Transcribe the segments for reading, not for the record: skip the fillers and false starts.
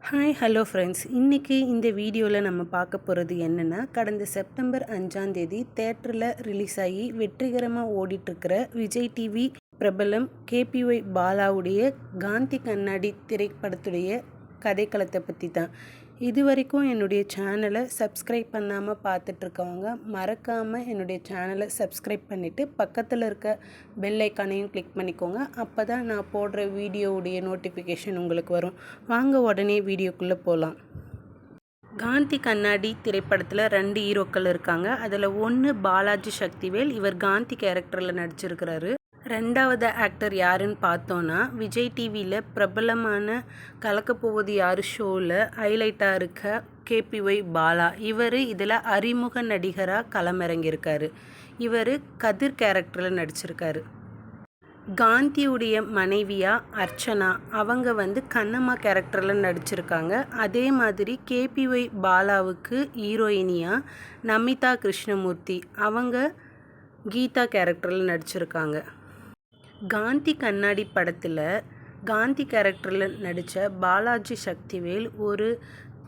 Hi hello friends, இன்றைக்கி இந்த வீடியோவில் நம்ம பார்க்க போகிறது என்னென்னா, கடந்த செப்டம்பர் 5ஆம் தேதி தேட்டரில் ரிலீஸ் ஆகி வெற்றிகரமாக ஓடிட்டுருக்கிற விஜய் டிவி பிரபலம் கேபிஒய் பாலாவுடைய காந்தி கண்ணாடி திரைப்படத்துடைய கதைக்களத்தை பற்றி தான். இது வரைக்கும் என்னுடைய சேனலை சப்ஸ்கிரைப் பண்ணாமல் பார்த்துட்ருக்கவங்க மறக்காமல் என்னுடைய சேனலை சப்ஸ்கிரைப் பண்ணிவிட்டு பக்கத்தில் இருக்க பெல் ஐக்கானையும் கிளிக் பண்ணிக்கோங்க. அப்போ தான் நான் போடுற வீடியோவுடைய நோட்டிஃபிகேஷன் உங்களுக்கு வரும். வாங்க உடனே வீடியோக்குள்ளே போகலாம். காந்தி கண்ணாடி திரைப்படத்தில் 2 ஹீரோக்கள் இருக்காங்க. அதில் ஒன்று பாலாஜி சக்திவேல், இவர் காந்தி கேரக்டரில் நடிச்சிருக்கிறாரு. 2வது ஆக்டர் யாருன்னு பார்த்தோன்னா, விஜய் டிவியில் பிரபலமான கலக்கப்போவது யார் ஷோவில் ஹைலைட்டாக இருக்க கேபிஒய் பாலா. இவர் இதில் அறிமுக நடிகராக களமிறங்கியிருக்காரு. இவர் கதிர் கேரக்டரில் நடிச்சிருக்காரு. காந்தியுடைய மனைவியாக அர்ச்சனா, அவங்க கண்ணம்மா கேரக்டரில் நடிச்சிருக்காங்க. அதே மாதிரி கேபிஒய் பாலாவுக்கு ஹீரோயினியாக நமிதா கிருஷ்ணமூர்த்தி, அவங்க கீதா கேரக்டரில் நடிச்சிருக்காங்க. காந்தி கண்ணாடி படத்தில் காந்தி கேரக்டரில் நடித்த பாலாஜி சக்திவேல் ஒரு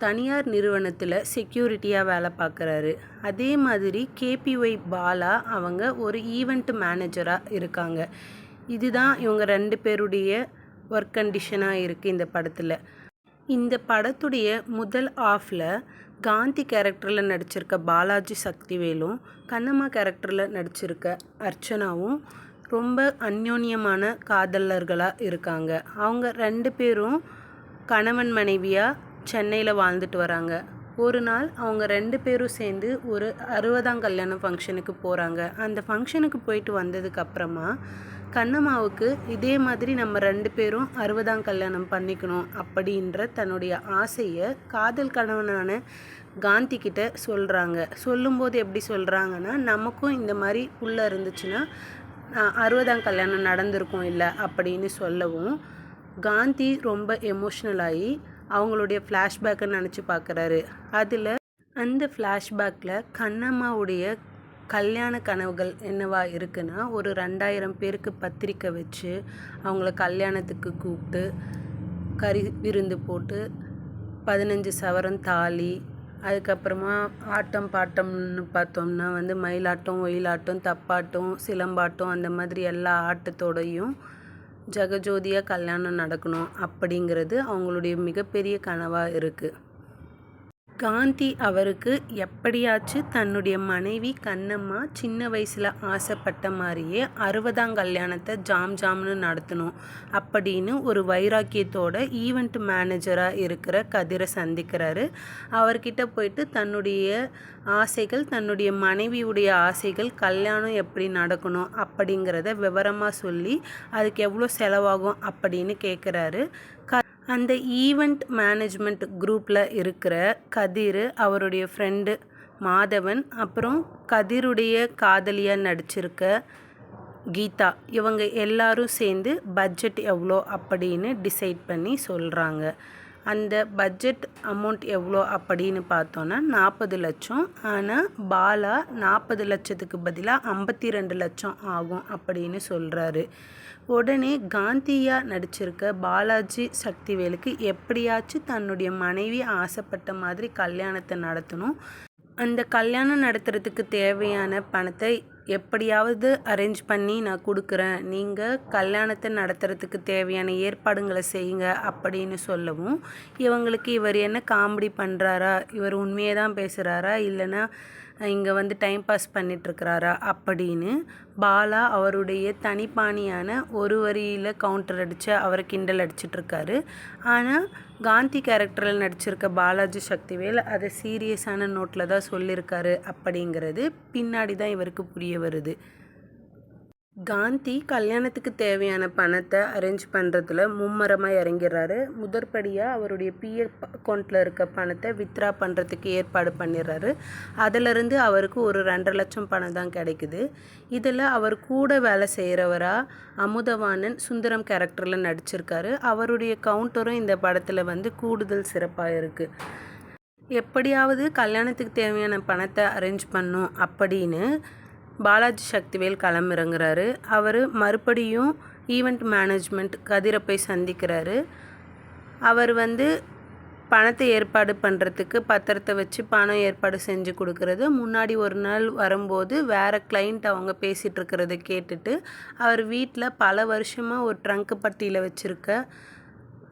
தனியார் நிறுவனத்தில் செக்யூரிட்டியாக வேலை பார்க்குறாரு. அதே மாதிரி கேபிஒய் பாலா அவங்க ஒரு ஈவெண்ட் மேனேஜராக இருக்காங்க. இதுதான் இவங்க 2 பேருடைய ஒர்க் கண்டிஷனாக இருக்குது இந்த படத்தில். இந்த படத்துடைய முதல் ஆஃபில் காந்தி கேரக்டரில் நடிச்சிருக்க பாலாஜி சக்திவேலும் கண்ணம்மா கேரக்டரில் நடிச்சிருக்க அர்ச்சனாவும் ரொம்ப அந்யோன்யமான காதலர்களாக இருக்காங்க. அவங்க 2 பேரும் கணவன் மனைவியாக சென்னையில் வாழ்ந்துட்டு வராங்க. ஒரு நாள் அவங்க 2 பேரும் சேர்ந்து ஒரு 60ஆம் கல்யாணம் ஃபங்க்ஷனுக்கு போகிறாங்க. அந்த ஃபங்க்ஷனுக்கு போயிட்டு வந்ததுக்கப்புறமா கண்ணம்மாவுக்கு இதே மாதிரி நம்ம 2 பேரும் 60ஆம் கல்யாணம் பண்ணிக்கணும் அப்படின்ற தன்னுடைய ஆசையை காதல் கணவனான காந்தி கிட்ட சொல்கிறாங்க. சொல்லும்போது எப்படி சொல்கிறாங்கன்னா, நமக்கும் இந்த மாதிரி புள்ள இருந்துச்சுன்னா 60ஆம் கல்யாணம் நடந்திருக்கும் இல்லை அப்படின்னு சொல்லவும், காந்தி ரொம்ப எமோஷ்னல் ஆகி அவங்களுடைய ஃப்ளாஷ்பேக்கை நினச்சி பார்க்குறாரு. அதில் அந்த ஃப்ளாஷ்பேக்கில் கண்ணம்மாவுடைய கல்யாண கனவுகள் என்னவா இருக்குன்னா, ஒரு 2000 பேருக்கு பத்திரிக்கை வச்சு அவங்கள கல்யாணத்துக்கு கூப்பிட்டு கறி விருந்து போட்டு 15 சவரன் தாலி, அதுக்கப்புறமா ஆட்டம் பாட்டம்னு பார்த்தோம்னா மயிலாட்டம், ஒயிலாட்டம், தப்பாட்டம், சிலம்பாட்டம், அந்த மாதிரி எல்லா ஆட்டத்தோடையும் ஜெகஜோதியாக கல்யாணம் நடக்கணும் அப்படிங்கிறது அவங்களுடைய மிகப்பெரிய கனவாக இருக்குது. காந்தி அவருக்கு எப்படியாச்சும் தன்னுடைய மனைவி கண்ணம்மா சின்ன வயசில் ஆசைப்பட்ட மாதிரியே 60ஆம் கல்யாணத்தை ஜாம்னு நடத்தணும் அப்படின்னு ஒரு வைராக்கியத்தோட ஈவெண்ட் மேனேஜராக இருக்கிற கதிரை சந்திக்கிறாரு. அவர்கிட்ட போயிட்டு தன்னுடைய ஆசைகள், தன்னுடைய மனைவியுடைய ஆசைகள், கல்யாணம் எப்படி நடக்கணும் அப்படிங்கிறத விவரமாக சொல்லி அதுக்கு எவ்வளோ செலவாகும் அப்படின்னு கேட்குறாரு. அந்த ஈவெண்ட் மேனேஜ்மெண்ட் குரூப்பில் இருக்கிற கதிர், அவருடைய ஃப்ரெண்டு மாதவன், அப்புறம் கதிருடைய காதலியாக நடிச்சிருக்க கீதா, இவங்க எல்லாரும் சேர்ந்து பட்ஜெட் எவ்வளோ அப்படின்னு டிசைட் பண்ணி சொல்கிறாங்க. அந்த பட்ஜெட் அமௌண்ட் எவ்வளோ அப்படின்னு பார்த்தோன்னா 40 லட்சம். ஆனால் பாலா 40 லட்சத்துக்கு பதிலாக 52 லட்சம் ஆகும் அப்படின்னு சொல்கிறாரு. உடனே காந்தியாக நடிச்சிருக்க பாலாஜி சக்திவேலுக்கு எப்படியாச்சும் தன்னுடைய மனைவி ஆசைப்பட்ட மாதிரி கல்யாணத்தை நடத்தணும். அந்த கல்யாணம் நடத்துறதுக்கு தேவையான பணத்தை எப்படியாவது அரேஞ்ச் பண்ணி நான் கொடுக்குறேன், நீங்கள் கல்யாணத்தை நடத்துறதுக்கு தேவையான ஏற்பாடுங்களை செய்யுங்க அப்படின்னு சொல்லவும், இவங்களுக்கு இவர் என்ன காமெடி பண்ணுறாரா, இவர் உண்மையை தான் பேசுகிறாரா, இல்லைன்னா இங்கே டைம் பாஸ் பண்ணிகிட்ருக்கிறாரா அப்படின்னு பாலா அவருடைய தனிப்பாணியான ஒரு வரியில் கவுண்டர் அடித்து அவரை கிண்டல் அடிச்சிட்ருக்காரு. ஆனால் காந்தி கேரக்டரில் நடிச்சிருக்க பாலாஜி சக்திவேல் அதை சீரியஸான நோட்டில் தான் சொல்லியிருக்காரு அப்படிங்கிறது பின்னாடி தான் இவருக்கு புரிய வருது. காந்தி கல்யாணத்துக்கு தேவையான பணத்தை அரேஞ்ச் பண்ணுறதுல மும்மரமாக இறங்கிடுறாரு. முதற்படியாக அவருடைய பிஎஃப் அக்கௌண்ட்டில் இருக்க பணத்தை வித்ரா பண்ணுறதுக்கு ஏற்பாடு பண்ணிடுறாரு. அதிலிருந்து அவருக்கு ஒரு 2.5 லட்சம் பணம் தான் கிடைக்குது. இதில் அவர் கூட வேலை செய்கிறவராக அமுதவாணன் சுந்தரம் கேரக்டரில் நடிச்சிருக்காரு. அவருடைய கவுண்டரும் இந்த படத்தில் கூடுதல் சிறப்பாக இருக்குது. எப்படியாவது கல்யாணத்துக்கு தேவையான பணத்தை அரேஞ்ச் பண்ணும் அப்படின்னு பாலாஜி சக்திவேல் களமிறங்குறாரு. அவர் மறுபடியும் ஈவெண்ட் மேனேஜ்மெண்ட் கதிரை போய் சந்திக்கிறாரு. அவர் பணத்தை ஏற்பாடு பண்ணுறதுக்கு பத்திரத்தை வச்சு பணம் ஏற்பாடு செஞ்சு கொடுக்குறது. முன்னாடி ஒரு நாள் வரும்போது வேறு கிளைண்ட் அவங்க பேசிகிட்டு இருக்கிறத கேட்டுட்டு அவர் வீட்டில் பல வருஷமாக ஒரு ட்ரங்க் பட்டியில் வச்சுருக்க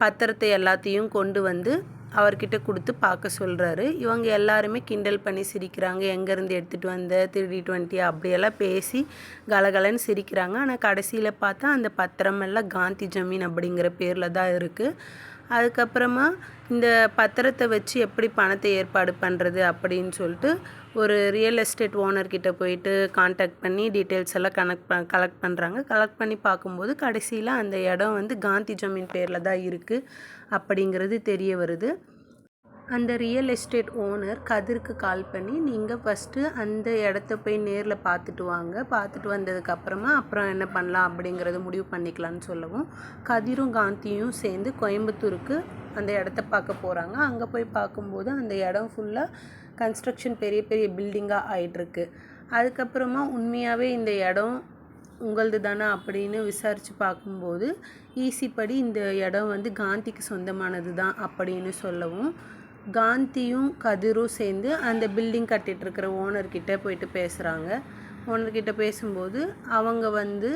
பத்திரத்தை எல்லாத்தையும் கொண்டு வந்து அவர்கிட்ட கொடுத்து பார்க்க சொல்கிறாரு. இவங்க எல்லாருமே கிண்டல் பண்ணி சிரிக்கிறாங்க. எங்கேருந்து எடுத்துகிட்டு வந்த, திருடிட்டு வந்துட்டியா அப்படியெல்லாம் பேசி கலகலன்னு சிரிக்கிறாங்க. ஆனால் கடைசியில் பார்த்தா அந்த பத்திரம் எல்லாம் காந்தி ஜமீன் அப்படிங்கிற பேரில் தான் இருக்குது. அதுக்கப்புறமா இந்த பத்திரத்தை வச்சு எப்படி பணத்தை ஏற்பாடு பண்ணுறது அப்படின்னு சொல்லிட்டு ஒரு ரியல் எஸ்டேட் ஓனர்கிட்ட போயிட்டு காண்டாக்ட் பண்ணி டீட்டெயில்ஸ் எல்லாம் கலெக்ட் பண்ணுறாங்க. கலெக்ட் பண்ணி பார்க்கும்போது கடைசியில் அந்த இடம் வந்து காந்தி ஜமீன் பேரில் தான் இருக்குது அப்படிங்கிறது தெரிய வருது. அந்த ரியல் எஸ்டேட் ஓனர் கதிருக்கு கால் பண்ணி நீங்கள் ஃபஸ்ட்டு அந்த இடத்த போய் நேரில் பார்த்துட்டு வாங்க, பார்த்துட்டு வந்ததுக்கப்புறமா அப்புறம் என்ன பண்ணலாம் அப்படிங்கிறத முடிவு பண்ணிக்கலான்னு சொல்லவும் கதிரும் காந்தியும் சேர்ந்து கோயம்புத்தூருக்கு அந்த இடத்த பார்க்க போகிறாங்க. அங்கே போய் பார்க்கும்போது அந்த இடம் ஃபுல்லாக கன்ஸ்ட்ரக்ஷன் பெரிய பெரிய பில்டிங்காக ஆகிட்டுருக்கு. அதுக்கப்புறமா உண்மையாகவே இந்த இடம் உங்களது தானே அப்படின்னு விசாரித்து பார்க்கும்போது ஈசி படி இந்த இடம் வந்து காந்திக்கு சொந்தமானது தான் அப்படின்னு சொல்லவும் காந்தியும் கதிரும் சேர்ந்து அந்த பில்டிங் கட்டிகிட்ருக்கிற ஓனர்கிட்ட போயிட்டு பேசுகிறாங்க. ஓனர்கிட்ட பேசும்போது அவங்க வந்து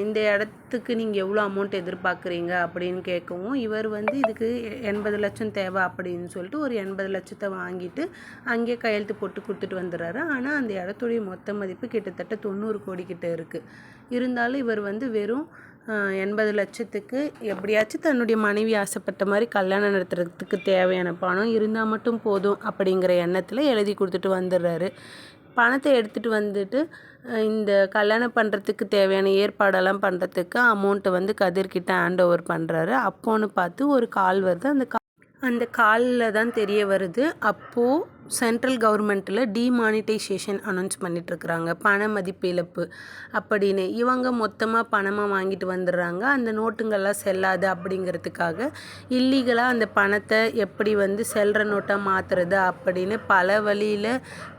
இந்த இடத்துக்கு நீங்கள் எவ்வளோ அமௌண்ட் எதிர்பார்க்குறீங்க அப்படின்னு கேட்கவும் இவர் வந்து இதுக்கு 80 லட்சம் தேவை அப்படின்னு சொல்லிட்டு ஒரு 80 லட்சத்தை வாங்கிட்டு அங்கேயே கையெழுத்து போட்டு கொடுத்துட்டு வந்துடுறாரு. ஆனால் அந்த இடத்துடைய மொத்த மதிப்பு கிட்டத்தட்ட 90 கோடி கிட்ட இருக்குது. இருந்தாலும் இவர் வந்து வெறும் 80 லட்சத்துக்கு எப்படியாச்சும் தன்னுடைய மனைவி ஆசைப்பட்ட மாதிரி கல்யாணம் நடத்துறதுக்கு தேவையான பணம் இருந்தால் மட்டும் போதும் அப்படிங்கிற எண்ணத்தில் எழுதி கொடுத்துட்டு வந்துடுறாரு. பணத்தை எடுத்துகிட்டு வந்துட்டு இந்த கல்யாணம் பண்ணுறதுக்கு தேவையான ஏற்பாடெல்லாம் பண்ணுறதுக்கு அமௌண்ட்டை வந்து கதிர்கிட்ட ஹேண்ட் ஓவர் பண்ணுறாரு. அப்போன்னு பார்த்து ஒரு கால் வருது. அந்த காலில் தான் தெரிய வருது அப்போது சென்ட்ரல் கவர்மெண்ட்டில் டிமானிட்டைசேஷன் அனௌன்ஸ் பண்ணிகிட்ருக்குறாங்க, பண மதிப்பு இழப்பு அப்படின்னு. இவங்க மொத்தமாக பணமாக வாங்கிட்டு வந்துடுறாங்க. அந்த நோட்டுங்கள்லாம் செல்லாது அப்படிங்கிறதுக்காக இல்லீகலாக அந்த பணத்தை எப்படி வந்து செல்ற நோட்டாக மாற்றுறது அப்படின்னு பல வழியில்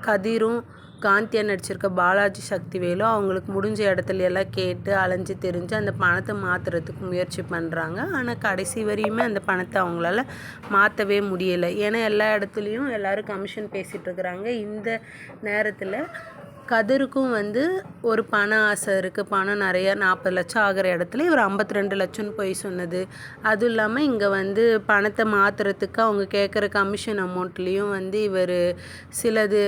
கதிரும் காந்தியா நடிச்சிருக்க பாலாஜி சக்திவேலும் அவங்களுக்கு முடிஞ்ச இடத்துல எல்லாம் கேட்டு அலைஞ்சு தெரிஞ்சு அந்த பணத்தை மாற்றுறதுக்கு முயற்சி பண்ணுறாங்க. ஆனால் கடைசி வரையுமே அந்த பணத்தை அவங்களால மாற்றவே முடியலை. ஏன்னா எல்லா இடத்துலையும் எல்லோரும் கமிஷன் பேசிகிட்டு இருக்கிறாங்க. இந்த நேரத்தில் கதிருக்கும் வந்து ஒரு பண ஆசை இருக்குது. பணம் நிறையா 40 லட்சம் ஆகிற இடத்துல இவர் 52 லட்சம்னு போய் சொன்னது. அதுவும் இல்லாமல் இங்கே வந்து பணத்தை மாற்றுறதுக்கு அவங்க கேட்குற கமிஷன் அமௌண்ட்லேயும் வந்து இவர் சிலது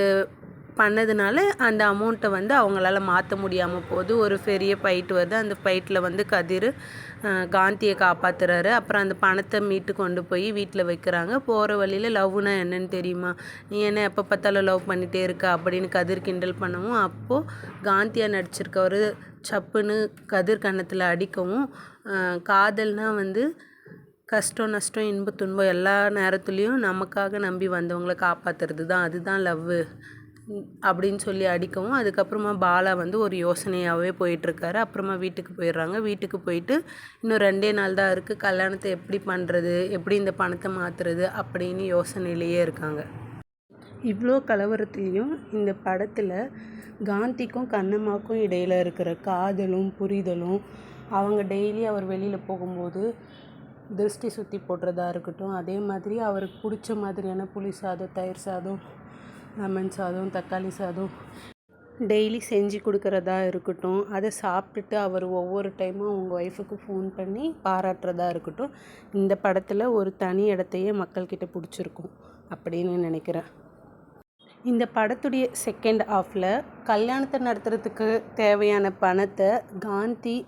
பண்ணதுனால அந்த அமௌண்ட்டை வந்து அவங்களால மாற்ற முடியாமல் போகுது. ஒரு பெரிய ஃபைட் வருது. அந்த ஃபைட்டில் வந்து கதிர் காந்தியை காப்பாற்றுறாரு. அப்புறம் அந்த பணத்தை மீட்டு கொண்டு போய் வீட்டில் வைக்கிறாங்க. போகிற வழியில் லவ்னா என்னன்னு தெரியுமா, நீ என்ன எப்போ பார்த்தாலும் லவ் பண்ணிகிட்டே இருக்க அப்படின்னு கதிர் கிண்டல் பண்ணவும் அப்போது காந்தியா நடிச்சிருக்கவர் சப்புன்னு கதிர் கன்னத்தில் அடிக்கவும் காதல்னால் வந்து கஷ்டம் நஷ்டம் இன்ப துன்பம் எல்லா நேரத்துலேயும் நமக்காக நம்பி வந்தவங்களை காப்பாற்றுறது தான், அதுதான் லவ்வு அப்படின்னு சொல்லி அடிக்கவும் அதுக்கப்புறமா பாலா வந்து ஒரு யோசனையாகவே போயிட்டுருக்காரு. அப்புறமா வீட்டுக்கு போயிடுறாங்க. வீட்டுக்கு போயிட்டு இன்னும் 2 நாள் தான் இருக்குது, கல்யாணத்தை எப்படி பண்ணுறது, எப்படி இந்த பணத்தை மாற்றுறது அப்படின்னு யோசனையிலேயே இருக்காங்க. இவ்வளோ கலவரத்துலேயும் இந்த படத்தில் காந்திக்கும் கண்ணம்மாவுக்கும் இடையில் இருக்கிற காதலும் புரிதலும், அவங்க டெய்லி அவர் வெளியில் போகும்போது திருஷ்டி சுற்றி போடுறதா இருக்கட்டும், அதே மாதிரி அவருக்கு பிடிச்ச மாதிரியான புளி சாதம், தயிர் சாதம், லெமன் சாதம், தக்காளி சாதம் டெய்லி செஞ்சு கொடுக்குறதா இருக்கட்டும், அதை சாப்பிட்டுட்டு அவர் ஒவ்வொரு டைமும் அவங்க ஒய்ஃபுக்கு ஃபோன் பண்ணி பாராட்டுறதா இருக்கட்டும், இந்த படத்தில் ஒரு தனி இடத்தையே மக்கள்கிட்ட பிடிச்சிருக்கும் அப்படின்னு நினைக்கிறேன். இந்த படத்துடைய செகண்ட் ஹாஃபில் கல்யாணத்தை நடத்துறதுக்கு தேவையான பணத்தை காந்தி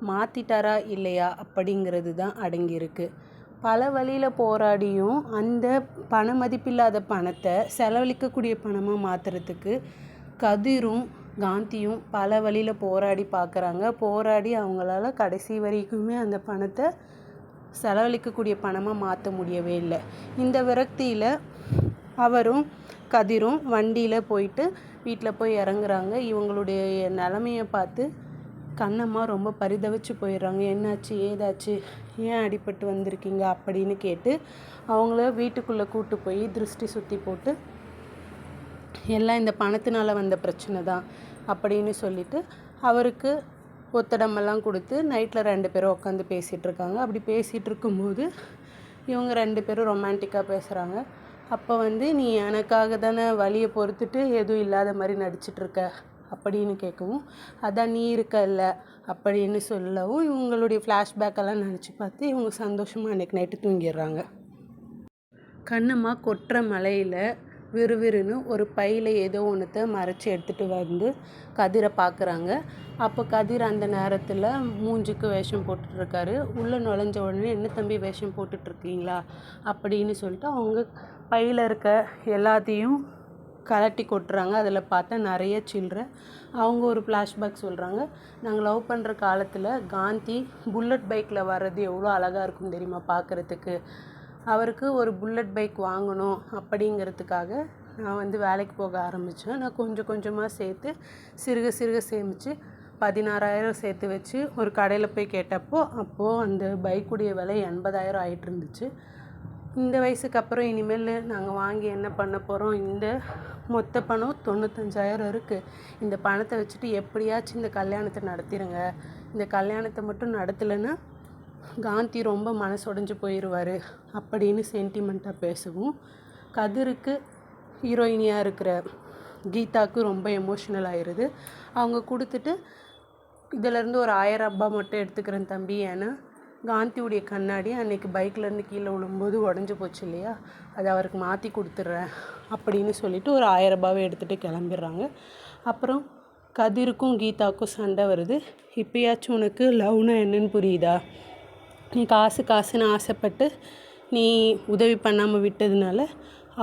மாற்றிட்டாரா இல்லையா அப்படிங்கிறது தான் அடங்கியிருக்கு. பல வழியில் போராடியும் அந்த பண மதிப்பில்லாத பணத்தை செலவழிக்கக்கூடிய பணமாக மாற்றுறதுக்கு கதிரும் காந்தியும் பல வழியில் போராடி பார்க்குறாங்க. போராடி அவங்களால கடைசி வரைக்குமே அந்த பணத்தை செலவழிக்கக்கூடிய பணமாக மாற்ற முடியவே இல்லை. இந்த விரக்தியில் அவரும் கதிரும் வண்டியில் போயிட்டு வீட்டில் போய் இறங்குறாங்க. இவங்களுடைய நிலமையை பார்த்து கண்ணம்மா ரொம்ப பரிதவிச்சு போயிடுறாங்க. என்னாச்சு, ஏதாச்சு, ஏன் அடிபட்டு வந்திருக்கீங்க அப்படின்னு கேட்டு அவங்கள வீட்டுக்குள்ளே கூட்டு போய் திருஷ்டி சுற்றி போட்டு எல்லாம் இந்த பணத்தினால வந்த பிரச்சனை தான் அப்படின்னு சொல்லிட்டு அவருக்கு ஒத்தடமெல்லாம் கொடுத்து நைட்டில் 2 பேரும் உட்காந்து பேசிகிட்டு இருக்காங்க. அப்படி பேசிகிட்டு இருக்கும்போது இவங்க 2 பேரும் ரொமான்டிக்காக பேசுகிறாங்க. அப்போ வந்து நீ எனக்காக தானே வலியை பொறுத்துட்டு எதுவும் இல்லாத மாதிரி நடிச்சிட்ருக்க அப்படின்னு கேட்கவும், அதான் நீ இருக்கல்ல அப்படின்னு சொல்லவும், இவங்களுடைய ஃப்ளாஷ்பேக்கெல்லாம் நினச்சி பார்த்து இவங்க சந்தோஷமாக அன்றைக்கி நைட்டு தூங்கிடுறாங்க. கண்ணம்மா கொட்டுற மலையில் விறுவிறுன்னு ஒரு பையில் ஏதோ ஒன்றத்தை மறைச்சி எடுத்துகிட்டு வந்து கதிரை பார்க்குறாங்க. அப்போ கதிர் அந்த நேரத்தில் மூஞ்சுக்கு வேஷம் போட்டுட்ருக்காரு. உள்ளே நுழைஞ்ச உடனே, என்ன தம்பி வேஷம் போட்டுட்ருக்கீங்களா அப்படின்னு சொல்லிட்டு அவங்க பையில் இருக்க எல்லாத்தையும் கலட்டி கொட்டுறாங்க. அதில் பார்த்தா நிறைய சில்லற. அவங்க ஒரு ஃப்ளாஷ்பேக் சொல்கிறாங்க, நாங்கள் லவ் பண்ணுற காலத்தில் காந்தி புல்லட் பைக்கில் வர்றது எவ்வளோ அழகாக இருக்கும் தெரியுமா பார்க்குறதுக்கு. அவருக்கு ஒரு புல்லட் பைக் வாங்கணும் அப்படிங்கிறதுக்காக நான் வந்து வேலைக்கு போக ஆரம்பித்தேன். நான் கொஞ்சம் கொஞ்சமாக சேர்த்து சிறுக சிறுக சேமித்து 16,000 சேர்த்து வச்சு ஒரு கடையில் போய் கேட்டப்போ, அப்போது அந்த பைக்குடைய விலை 80,000 ஆகிட்டு இருந்துச்சு. இந்த வயசுக்கு அப்புறம் இனிமேல் நாங்கள் வாங்கி என்ன பண்ண போகிறோம், இந்த மொத்த பணம் 95,000 இருக்குது. இந்த பணத்தை வச்சுட்டு எப்படியாச்சும் இந்த கல்யாணத்தை நடத்திடுங்க. இந்த கல்யாணத்தை மட்டும் நடத்தலைன்னா காந்தி ரொம்ப மனசுடைஞ்சு போயிடுவார் அப்படின்னு சென்டிமெண்ட்டாக பேசவும், கதிருக்கு ஹீரோயினியாக இருக்கிற கீதாவுக்கு ரொம்ப எமோஷ்னல் ஆயிடுது. அவங்க கொடுத்துட்டு, இதிலேருந்து ஒரு 1000 ரூபாய் மட்டும் எடுத்துக்கிறேன் தம்பி, ஏன்னா காந்தியுடைய கண்ணாடி அன்றைக்கி பைக்லேருந்து கீழே விழும்போது உடஞ்சி போச்சு இல்லையா, அதை அவருக்கு மாற்றி கொடுத்துட்றேன் அப்படின்னு சொல்லிவிட்டு ஒரு 1000 ரூபாவை எடுத்துகிட்டு கிளம்பிடுறாங்க. அப்புறம் கதிருக்கும் கீதாவுக்கும் சண்டை வருது. இப்போயாச்சும் உனக்கு லவ்னா என்னன்னு புரியுதா? நீ காசுன்னு ஆசைப்பட்டு நீ உதவி பண்ணாமல் விட்டதுனால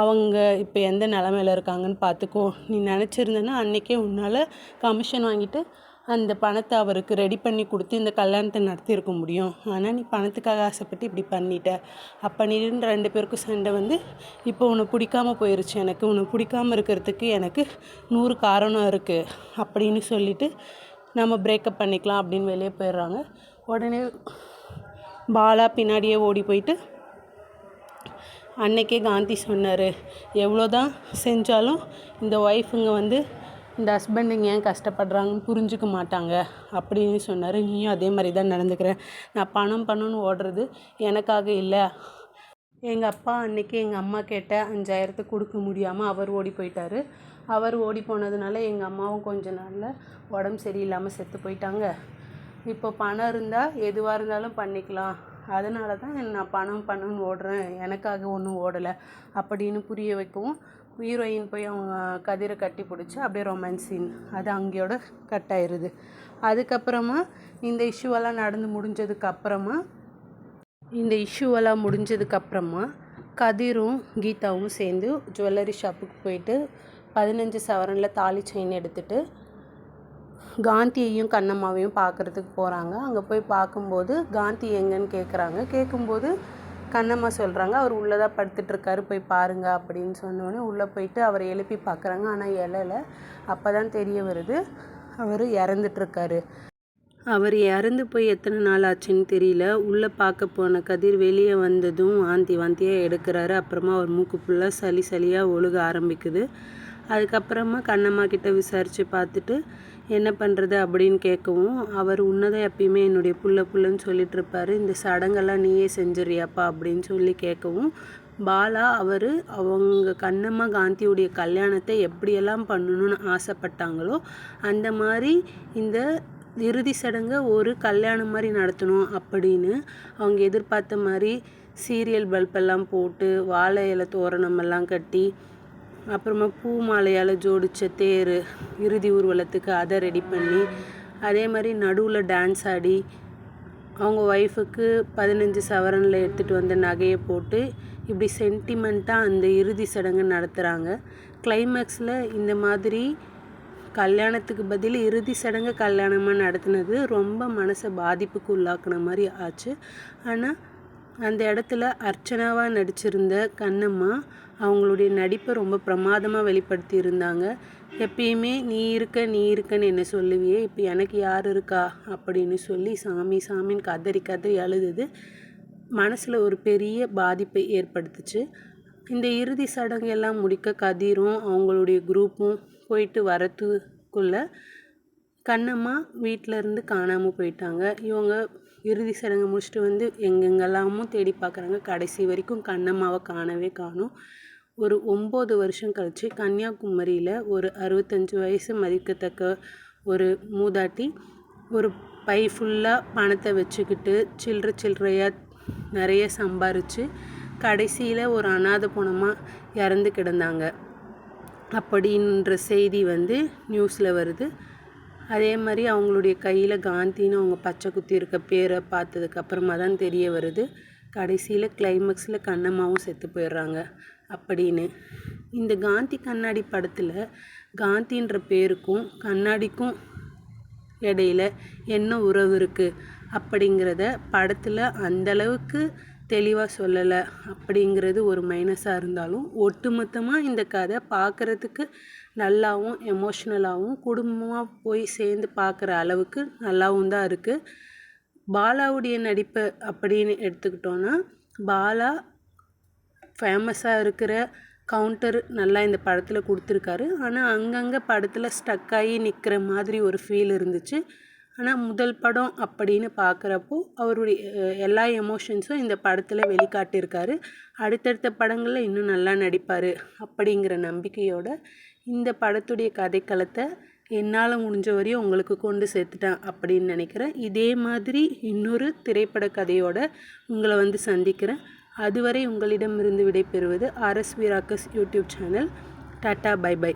அவங்க இப்போ எந்த நிலமையில இருக்காங்கன்னு பார்த்துக்கோ. நீ நினச்சிருந்தேன்னா அன்றைக்கே உன்னால் கமிஷன் வாங்கிட்டு அந்த பணத்தை அவருக்கு ரெடி பண்ணி கொடுத்து இந்த கல்யாணத்தை நடத்தியிருக்க முடியும். ஆனால் நீ பணத்துக்காக ஆசைப்பட்டு இப்படி பண்ணிட்ட. அப்போ நீ 2 பேருக்கும் சண்டை வந்து, இப்போ உன்னை பிடிக்காமல் போயிடுச்சு. எனக்கு உன்னை பிடிக்காமல் இருக்கிறதுக்கு எனக்கு 100 காரணம் இருக்குது அப்படின்னு சொல்லிவிட்டு நம்ம பிரேக்கப் பண்ணிக்கலாம் அப்படின்னு வெளியே போயிடுறாங்க. உடனே பாலா பின்னாடியே ஓடி போயிட்டு, அன்னைக்கே காந்தி சொன்னார், எவ்வளோ தான் செஞ்சாலும் இந்த ஒய்ஃபுங்க வந்து இந்த ஹஸ்பண்டுங்க ஏன் கஷ்டப்படுறாங்கன்னு புரிஞ்சுக்க மாட்டாங்க அப்படின்னு சொன்னார். நீயும் அதே மாதிரி தான் நடந்துக்கிற. நான் பணம்னு ஓடுறது எனக்காக இல்லை. எங்கள் அப்பா அன்றைக்கி எங்கள் அம்மா கேட்ட 5,000 கொடுக்க முடியாமல் அவர் ஓடி போயிட்டார். அவர் ஓடி போனதுனால எங்கள் அம்மாவும் கொஞ்ச நாளில் உடம்பு சரியில்லாமல் செத்து போயிட்டாங்க. இப்போ பணம் இருந்தால் எதுவாக இருந்தாலும் பண்ணிக்கலாம். அதனால தான் நான் பணம்னு ஓடுறேன், எனக்காக ஒன்றும் ஓடலை அப்படின்னு புரிய வைக்கவும், ஹீரோயின் போய் அவங்க கதிரை கட்டி பிடிச்சி அப்படியே ரொமான்ஸ் சீன் அது அங்கேயோட கட் ஆயிடுது. அதுக்கப்புறமா இந்த இஷ்யூவெல்லாம் நடந்து முடிஞ்சதுக்கப்புறமா கதிரும் கீதாவும் சேர்ந்து ஜுவல்லரி ஷாப்புக்கு போயிட்டு 15 சவரனில் தாலி செயின் எடுத்துகிட்டு காந்தியையும் கண்ணம்மாவையும் பார்க்குறதுக்கு போகிறாங்க. அங்கே போய் பார்க்கும்போது காந்தி எங்கன்னு கேட்கும்போது கண்ணம்மா சொல்கிறாங்க, அவர் உள்ளே தான் படுத்துட்ருக்காரு, போய் பாருங்க அப்படின்னு சொன்னோன்னே உள்ளே போயிட்டு அவரை எழுப்பி பார்க்குறாங்க. ஆனால் எழலை. அப்போ தான் தெரிய வருது, அவர் இறந்துட்டுருக்காரு. அவர் இறந்து போய் எத்தனை நாள் ஆச்சுன்னு தெரியல. உள்ளே பார்க்க போன கதிர் வெளியே வந்ததும் வாந்தியாக எடுக்கிறாரு. அப்புறமா அவர் மூக்கு ஃபுல்லாக சளியாக ஒழுக ஆரம்பிக்குது. அதுக்கப்புறமா கண்ணம்மா கிட்ட விசாரித்து பார்த்துட்டு என்ன பண்ணுறது அப்படின்னு கேட்கவும், அவர் உன்னதான் எப்பயுமே என்னுடைய புள்ளன்னு சொல்லிட்டு இருப்பார், இந்த சடங்கெல்லாம் நீயே செஞ்சிடறியாப்பா அப்படின்னு சொல்லி கேட்கவும், பாலா அவங்க கண்ணம்மா காந்தியுடைய கல்யாணத்தை எப்படியெல்லாம் பண்ணணும்னு ஆசைப்பட்டாங்களோ அந்த மாதிரி இந்த இறுதி சடங்கை ஒரு கல்யாணம் மாதிரி நடத்தணும் அப்படின்னு அவங்க எதிர்பார்த்த மாதிரி சீரியல் பல்பெல்லாம் போட்டு வாழை இலை தோரணமெல்லாம் கட்டி அப்புறமா பூ மாலையால் ஜோடித்த தேர் இறுதி ஊர்வலத்துக்கு அதை ரெடி பண்ணி, அதே மாதிரி நடுவில் டான்ஸ் ஆடி அவங்க ஒய்ஃபுக்கு 15 சவரனில் எடுத்துகிட்டு வந்த நகையை போட்டு இப்படி சென்டிமெண்ட்டாக அந்த இறுதி சடங்கு நடத்துகிறாங்க. கிளைமேக்ஸில் இந்த மாதிரி கல்யாணத்துக்கு பதில் இறுதி சடங்கு கல்யாணமாக நடத்தினது ரொம்ப மனசை பாதிப்புக்கு உள்ளாக்குன மாதிரி ஆச்சு. ஆனால் அந்த இடத்துல அர்ச்சனாவாக நடிச்சிருந்த கண்ணம்மா அவங்களுடைய நடிப்பை ரொம்ப பிரமாதமாக வெளிப்படுத்தி இருந்தாங்க. எப்பயுமே நீ இருக்கன்னு என்ன சொல்லுவியே, இப்போ எனக்கு யார் இருக்கா அப்படின்னு சொல்லி சாமின்னு கதறி அழுது மனசில் ஒரு பெரிய பாதிப்பை ஏற்படுத்துச்சு. இந்த இறுதி சடங்கு எல்லாம் முடிக்க கதிரும் அவங்களுடைய குரூப்பும் போயிட்டு வரத்துக்குள்ளே கண்ணம்மா வீட்டிலேருந்து காணாமல் போயிட்டாங்க. இவங்க இறுதி சடங்கு முடிச்சுட்டு வந்து எங்கெங்கெல்லாமும் தேடி பார்க்குறாங்க. கடைசி வரைக்கும் கண்ணம்மாவை காணவே காணோம். ஒரு 9 வருஷம் கழிச்சு கன்னியாகுமரியில் ஒரு 65 வயசு மதிக்கத்தக்க ஒரு மூதாட்டி ஒரு பை ஃபுல்லாக பணத்தை வச்சுக்கிட்டு சில்லறையாக நிறைய சம்பாரித்து கடைசியில் ஒரு அனாதை பொணமாக இறந்து கிடந்தாங்க அப்படின்ற செய்தி வந்து நியூஸில் வருது. அதே மாதிரி அவங்களுடைய கையில் காந்தின்னு அவங்க பச்சை குத்தி இருக்க பேரை பார்த்ததுக்கப்புறமா தான் தெரிய வருது. கடைசியில் கிளைமேக்ஸில் கண்ணம்மாவும் செத்து போயிடுறாங்க அப்படின்னு. இந்த காந்தி கண்ணாடி படத்தில் காந்தின்ற பேருக்கும் கண்ணாடிக்கும் இடையில என்ன உறவு இருக்குது அப்படிங்கிறத படத்தில் அந்தளவுக்கு தெளிவாக சொல்லலை அப்படிங்கிறது ஒரு மைனஸாக இருந்தாலும், ஒட்டுமொத்தமாக இந்த கதை பார்க்குறதுக்கு நல்லாவும் எமோஷ்னலாகவும் குடும்பமாக போய் சேர்ந்து பார்க்குற அளவுக்கு நல்லாவும் தான் இருக்குது. பாலாவுடைய நடிப்பு அப்படின்னு எடுத்துக்கிட்டோன்னா, பாலா ஃபேமஸாக இருக்கிற கவுண்டர் நல்லா இந்த படத்தில் கொடுத்துருக்காரு. ஆனால் அங்கங்கே படத்தில் ஸ்டக் ஆகி நிற்கிற மாதிரி ஒரு ஃபீல் இருந்துச்சு. ஆனால் முதல் படம் அப்படின்னு பார்க்குறப்போ அவருடைய எல்லா எமோஷன்ஸும் இந்த படத்தில் வெளிக்காட்டியிருக்காரு. அடுத்தடுத்த படங்களில் இன்னும் நல்லா நடிப்பார் அப்படிங்கிற நம்பிக்கையோட இந்த படத்துடைய கதைக்களத்தை என்னால் முடிஞ்ச வரையும் உங்களுக்கு கொண்டு சேர்த்துட்டேன் அப்படின்னு நினைக்கிறேன். இதே மாதிரி இன்னொரு திரைப்பட கதையோட உங்களை வந்து சந்திக்கிறேன். அதுவரை உங்களிடமிருந்து விடைபெறுவது RS வீராக்கஸ் YouTube channel. Tata, bye by.